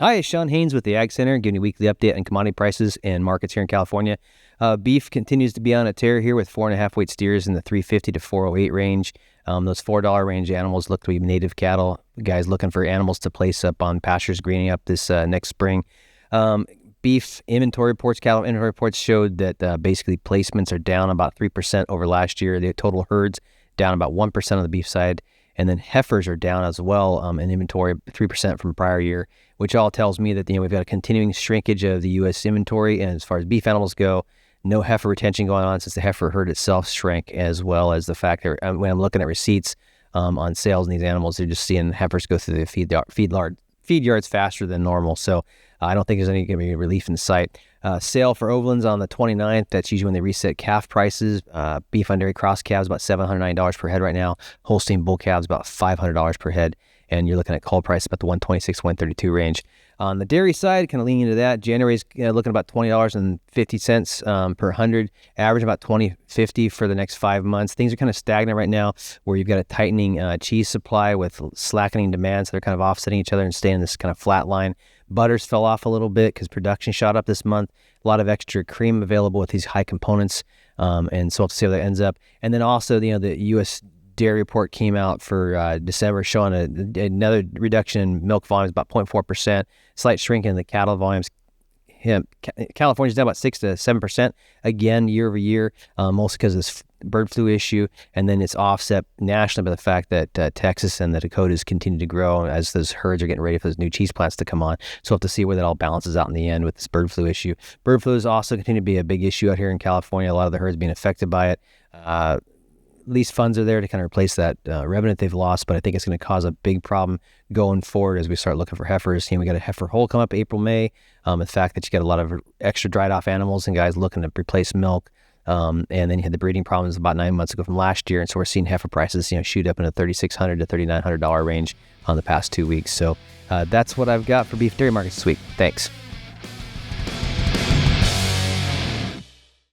Hi, it's Sean Haynes with the Ag Center, giving you a weekly update on commodity prices and markets here in California. Beef continues to be on a tear here with 4.5 weight steers in the 350 to 408 range. Those $4 range animals look to be native cattle. Guys looking for animals to place up on pastures greening up this next spring. Beef inventory reports, cattle inventory reports showed that basically placements are down about 3% over last year. The total herds down about 1% on the beef side. And then heifers are down as well in inventory, 3% from prior year, which all tells me that we've got a continuing shrinkage of the U.S. inventory. And as far as beef animals go, no heifer retention going on since the heifer herd itself shrank, as well as the fact that when I'm looking at receipts on sales in these animals, they're just seeing heifers go through the feed yards faster than normal. So I don't think there's any going to be relief in sight. Sale for Overlands on the 29th. That's usually when they reset calf prices. Beef on dairy cross calves about $709 per head right now. Holstein bull calves about $500 per head. And you're looking at cull price about the 126, 132 range. On the dairy side, kind of leaning into that, January's looking about $20.50 per hundred, average about $20.50 for the next 5 months. Things are kind of stagnant right now, where you've got a tightening cheese supply with slackening demand, so they're kind of offsetting each other and staying in this kind of flat line. Butters fell off a little bit because production shot up this month. A lot of extra cream available with these high components, and so we'll have to see how that ends up. And then also, the U.S. dairy report came out for December showing another reduction in milk volumes, about 0.4%, slight shrink in the cattle volumes. California's down about 6 to 7% again year over year, mostly because of this bird flu issue, and then it's offset nationally by the fact that Texas and the Dakotas continue to grow as those herds are getting ready for those new cheese plants to come on. So we'll have to see where that all balances out in the end with this bird flu issue. Bird flu is also continuing to be a big issue out here in California. A lot of the herds being affected by it. At least funds are there to kind of replace that revenue they've lost, but I think it's going to cause a big problem going forward as we start looking for heifers. We got a heifer hole come up April, May. The fact that you got a lot of extra dried off animals and guys looking to replace milk. And then you had the breeding problems about 9 months ago from last year. And so we're seeing heifer prices, shoot up in the $3,600 to $3,900 range on the past 2 weeks. So that's what I've got for beef dairy markets this week. Thanks.